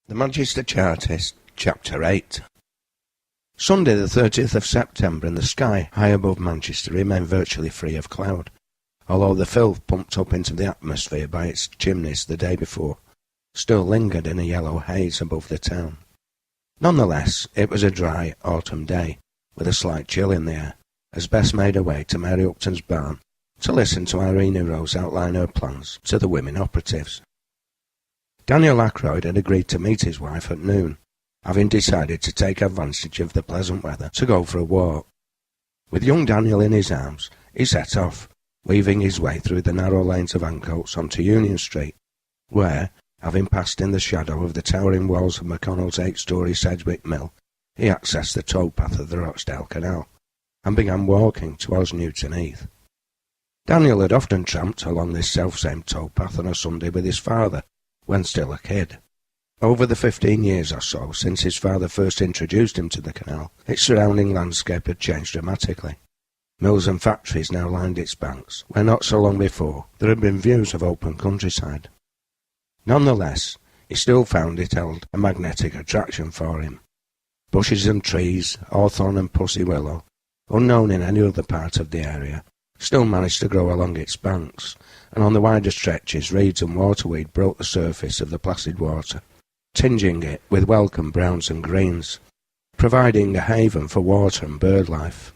The Manchester Chartist, Chapter 8. Sunday the 30th of September, and the sky high above Manchester remained virtually free of cloud, although the filth pumped up into the atmosphere by its chimneys the day before still lingered in a yellow haze above the town. Nonetheless, it was a dry autumn day, with a slight chill in the air, as Bess made her way to Mary Upton's barn to listen to Irene Rose outline her plans to the women operatives. Daniel Ackroyd had agreed to meet his wife at noon, having decided to take advantage of the pleasant weather to go for a walk. With young Daniel in his arms, he set off, weaving his way through the narrow lanes of Ancoats onto Union Street, where, having passed in the shadow of the towering walls of McConnell's 8-storey Sedgwick Mill, he accessed the towpath of the Rochdale Canal, and began walking towards Newton Heath. Daniel had often tramped along this selfsame towpath on a Sunday with his father, when still a kid. Over the 15 years or so since his father first introduced him to the canal, its surrounding landscape had changed dramatically. Mills and factories now lined its banks, where not so long before there had been views of open countryside. Nonetheless, he still found it held a magnetic attraction for him. Bushes and trees, hawthorn and pussy willow, unknown in any other part of the area, still managed to grow along its banks, and on the wider stretches reeds and waterweed broke the surface of the placid water, tinging it with welcome browns and greens, providing a haven for water and bird life.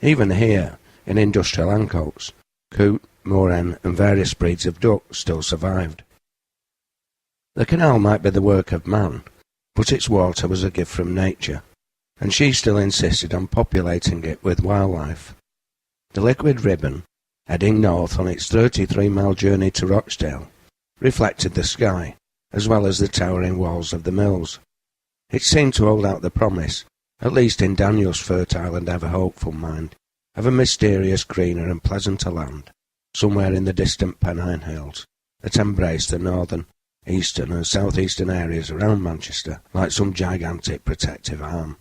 Even here, in industrial Ancoats, coot, moorhen and various breeds of duck still survived. The canal might be the work of man, but its water was a gift from nature, and she still insisted on populating it with wildlife. The liquid ribbon, heading north on its 33-mile journey to Rochdale, reflected the sky, as well as the towering walls of the mills. It seemed to hold out the promise, at least in Daniel's fertile and ever-hopeful mind, of a mysterious greener and pleasanter land, somewhere in the distant Pennine Hills, that embraced the northern, eastern and southeastern areas around Manchester like some gigantic protective arm.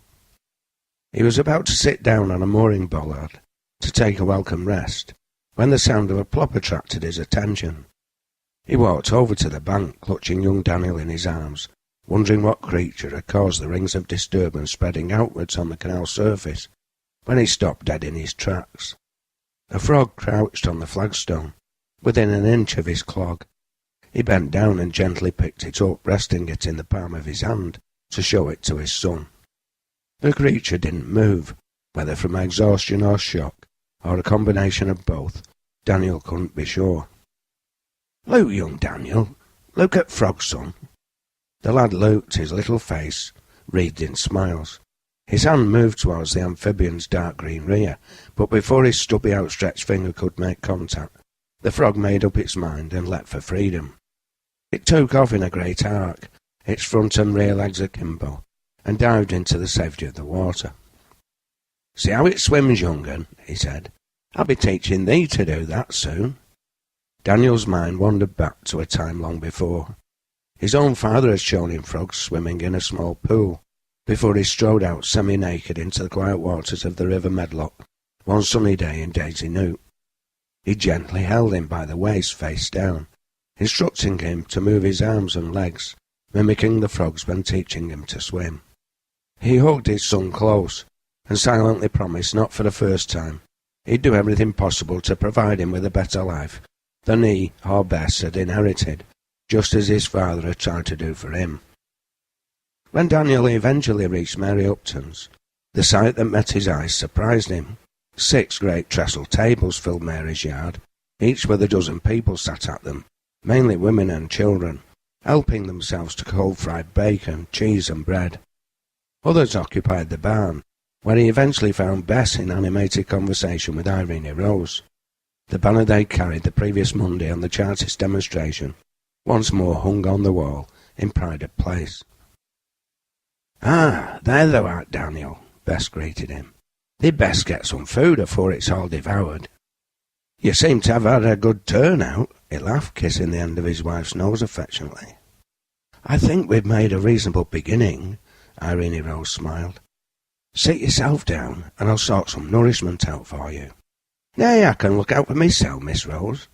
He was about to sit down on a mooring bollard to take a welcome rest, when the sound of a plop attracted his attention. He walked over to the bank, clutching young Daniel in his arms, wondering what creature had caused the rings of disturbance spreading outwards on the canal surface, when he stopped dead in his tracks. A frog crouched on the flagstone, within an inch of his clog. He bent down and gently picked it up, resting it in the palm of his hand to show it to his son. The creature didn't move, whether from exhaustion or shock, or a combination of both. Daniel couldn't be sure. "Look, young Daniel, look at Frog, son." The lad looked, his little face wreathed in smiles. His hand moved towards the amphibian's dark green rear, but before his stubby outstretched finger could make contact, the frog made up its mind and leapt for freedom. It took off in a great arc, its front and rear legs akimbo, and dived into the safety of the water. "See how it swims, young un," he said. "I'll be teaching thee to do that soon." Daniel's mind wandered back to a time long before. His own father had shown him frogs swimming in a small pool, before he strode out semi-naked into the quiet waters of the River Medlock one sunny day in Daisy Nook. He gently held him by the waist face down, instructing him to move his arms and legs, mimicking the frogs when teaching him to swim. He hugged his son close, and silently promised, not for the first time, he'd do everything possible to provide him with a better life than he or Bess had inherited, just as his father had tried to do for him. When Daniel eventually reached Mary Upton's, the sight that met his eyes surprised him. 6 great trestle tables filled Mary's yard, each with a dozen people sat at them, mainly women and children, helping themselves to cold-fried bacon, cheese and bread. Others occupied the barn, where he eventually found Bess in animated conversation with Irene Rose. The banner they carried the previous Monday on the Chartist demonstration once more hung on the wall in pride of place. "Ah, there thou art, Daniel," Bess greeted him. "They'd best get some food afore it's all devoured." "You seem to have had a good turnout," he laughed, kissing the end of his wife's nose affectionately. "I think we've made a reasonable beginning," Irene Rose smiled. "Sit yourself down, and I'll sort some nourishment out for you." "Nay, I can look out for myself, Miss Rose."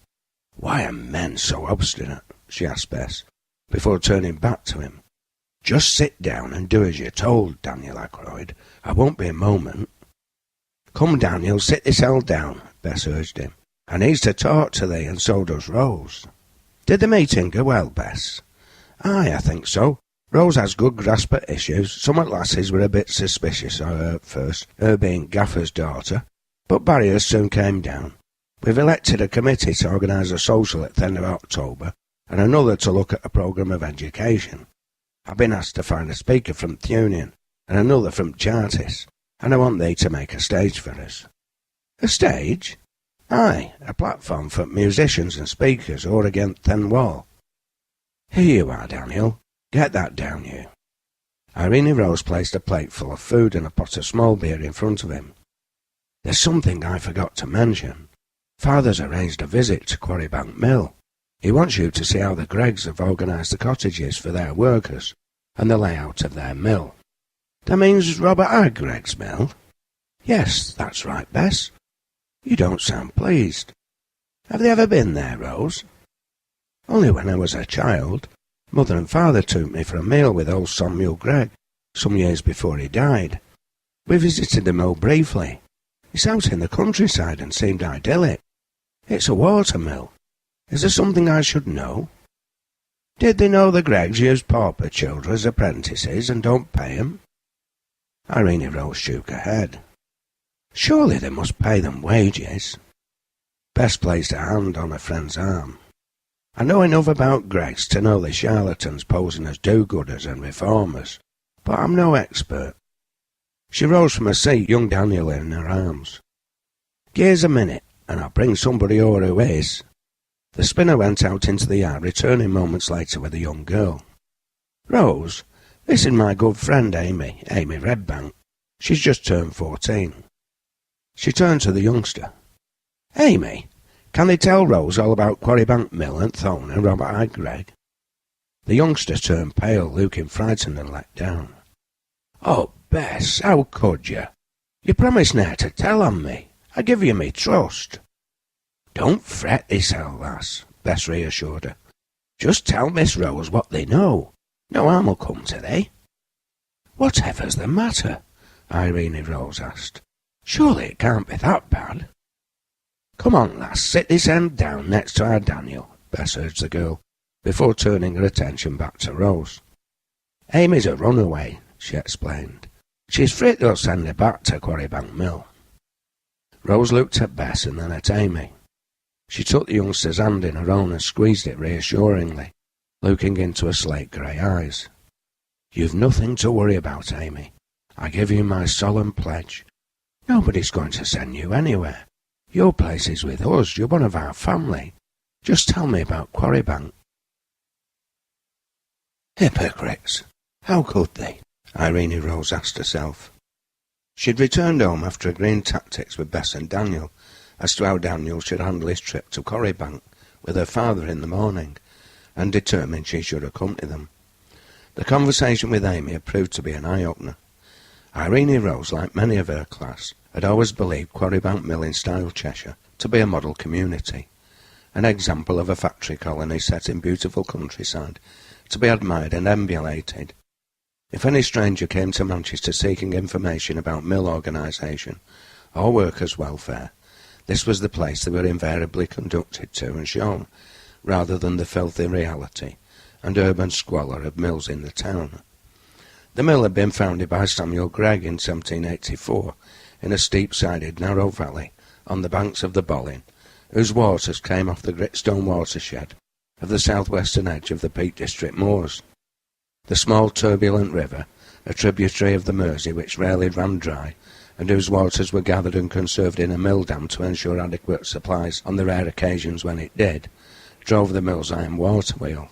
"Why are men so obstinate?" she asked Bess, before turning back to him. "Just sit down and do as you're told, Daniel," I cried. "I won't be a moment." "Come, Daniel, sit thyself down," Bess urged him. "I needs to talk to thee, and so does Rose." "Did the meeting go well, Bess?" "Aye, I think so. Rose has good grasp at issues. Some of the lasses were a bit suspicious of her at first, her being Gaffer's daughter, but barriers soon came down. We've elected a committee to organise a social at the end of October, and another to look at a programme of education. I've been asked to find a speaker from the Union, and another from Chartist, and I want thee to make a stage for us." "A stage?" "Aye, a platform for musicians and speakers, or against thin wall." "Here you are, Daniel. Get that down, you." Irene Rose placed a plate full of food and a pot of small beer in front of him. "There's something I forgot to mention. Father's arranged a visit to Quarrybank Mill. He wants you to see how the Greggs have organised the cottages for their workers, and the layout of their mill." "That means Robert I. Gregg's mill?" "Yes, that's right, Bess. You don't sound pleased. Have they ever been there, Rose?" "Only when I was a child. Mother and father took me for a meal with old Samuel Gregg, some years before he died. We visited the mill briefly. It's out in the countryside and seemed idyllic. It's a water mill. Is there something I should know?" "Did they know the Greggs use pauper children as apprentices and don't pay 'em?" Irene Rose shook her head. "Surely they must pay them wages." Bess placed her hand on her friend's arm. "I know enough about Greggs to know the charlatans posing as do-gooders and reformers, but I'm no expert." She rose from her seat, young Daniel in her arms. "Gi'e's a minute, and I'll bring somebody over who is." The spinner went out into the yard, returning moments later with a young girl. "Rose, this is my good friend Amy Redbank. She's just turned 14. She turned to the youngster. "Amy, can they tell Rose all about Quarrybank Mill and Thone and Robert I. Gregg?" The youngster turned pale, looking frightened and let down. "Oh, Bess, how could you? You promised ne'er to tell on me. I give you me trust." "Don't fret thyself, lass," Bess reassured her. "Just tell Miss Rose what they know. No harm'll come to thee." "Whatever's the matter?" Irene Rose asked. "Surely it can't be that bad." "Come on, lass, sit this end down next to our Daniel," Bess urged the girl, before turning her attention back to Rose. "Amy's a runaway," she explained. "She's afraid they'll send her back to Quarrybank Mill." Rose looked at Bess and then at Amy. She took the youngster's hand in her own and squeezed it reassuringly, looking into her slate-grey eyes. "You've nothing to worry about, Amy. I give you my solemn pledge. Nobody's going to send you anywhere. Your place is with us. You're one of our family. Just tell me about Quarrybank." Hypocrites! How could they? Irene Rose asked herself. She'd returned home after agreeing tactics with Bess and Daniel as to how Daniel should handle his trip to Quarrybank with her father in the morning, and determined she should accompany them. The conversation with Amy had proved to be an eye-opener. Irene Rose, like many of her class, had always believed Quarrybank Mill in Style, Cheshire, to be a model community, an example of a factory colony set in beautiful countryside, to be admired and emulated. If any stranger came to Manchester seeking information about mill organisation or workers' welfare, this was the place they were invariably conducted to and shown, rather than the filthy reality and urban squalor of mills in the town. The mill had been founded by Samuel Gregg in 1784 in a steep-sided narrow valley on the banks of the Bollin, whose waters came off the gritstone watershed of the south-western edge of the Peak District moors. The small turbulent river, a tributary of the Mersey which rarely ran dry, and whose waters were gathered and conserved in a mill dam to ensure adequate supplies on the rare occasions when it did, drove the mill's iron water wheel.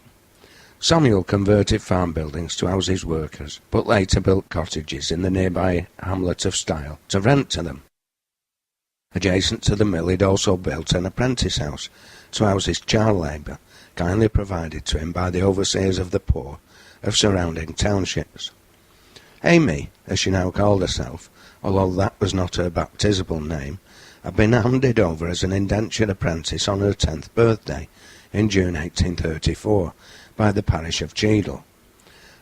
Samuel converted farm buildings to house his workers, but later built cottages in the nearby hamlet of Style to rent to them. Adjacent to the mill he'd also built an apprentice house to house his child labour, kindly provided to him by the overseers of the poor of surrounding townships. Amy, as she now called herself, although that was not her baptismal name, had been handed over as an indentured apprentice on her 10th birthday in June 1834 by the parish of Cheadle.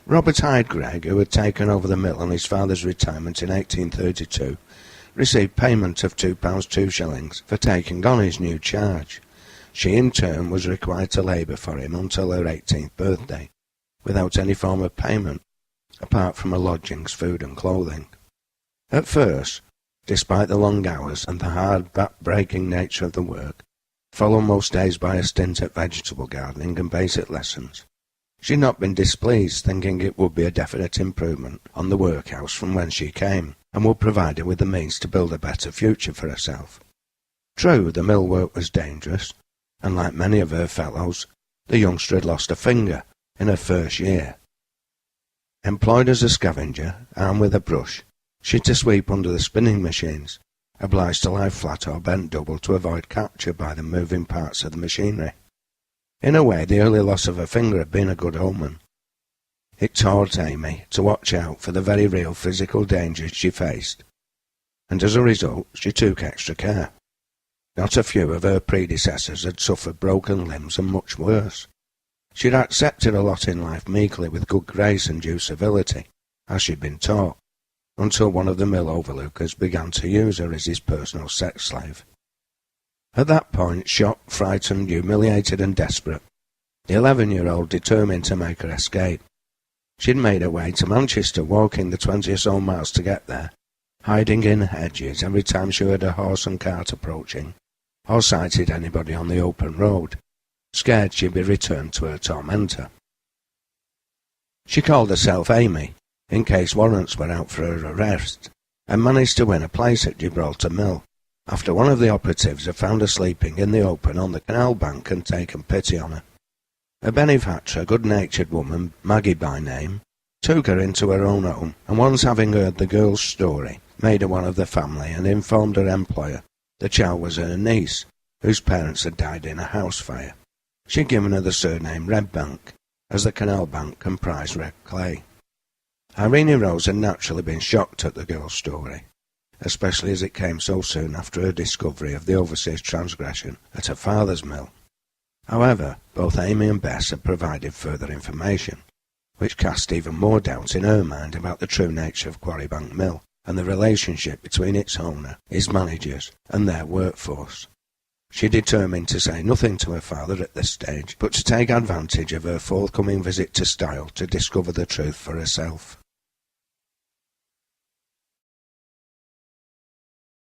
Robert Hyde Gregg, who had taken over the mill on his father's retirement in 1832, received payment of £2 2s for taking on his new charge. She in turn was required to labour for him until her 18th birthday, without any form of payment, apart from her lodgings, food and clothing. At first, despite the long hours and the hard, back-breaking nature of the work, followed most days by a stint at vegetable gardening and basic lessons, she had not been displeased, thinking it would be a definite improvement on the workhouse from whence she came, and would provide her with the means to build a better future for herself. True, the mill work was dangerous, and like many of her fellows, the youngster had lost a finger in her first year. Employed as a scavenger, armed with a brush, she had to sweep under the spinning machines, obliged to lie flat or bent double to avoid capture by the moving parts of the machinery. In a way, the early loss of her finger had been a good omen. It taught Amy to watch out for the very real physical dangers she faced, and as a result she took extra care. Not a few of her predecessors had suffered broken limbs and much worse. She had accepted a lot in life meekly with good grace and due civility, as she had been taught, until one of the mill overlookers began to use her as his personal sex slave. At that point, shocked, frightened, humiliated and desperate, the 11-year-old determined to make her escape. She had made her way to Manchester, walking the 20 or so miles to get there, hiding in hedges every time she heard a horse and cart approaching, or sighted anybody on the open road, scared she'd be returned to her tormentor. She called herself Amy, in case warrants were out for her arrest, and managed to win a place at Gibraltar Mill, after one of the operatives had found her sleeping in the open on the canal bank and taken pity on her. A benefactor, good-natured woman, Maggie by name, took her into her own home, and once having heard the girl's story, made her one of the family and informed her employer the child was her niece, whose parents had died in a house fire. She had given her the surname Redbank, as the canal bank comprised red clay. Irene Rose had naturally been shocked at the girl's story, especially as it came so soon after her discovery of the overseer's transgression at her father's mill. However, both Amy and Bess had provided further information, which cast even more doubt in her mind about the true nature of Quarrybank Mill and the relationship between its owner, his managers, and their workforce. She determined to say nothing to her father at this stage, but to take advantage of her forthcoming visit to Style to discover the truth for herself.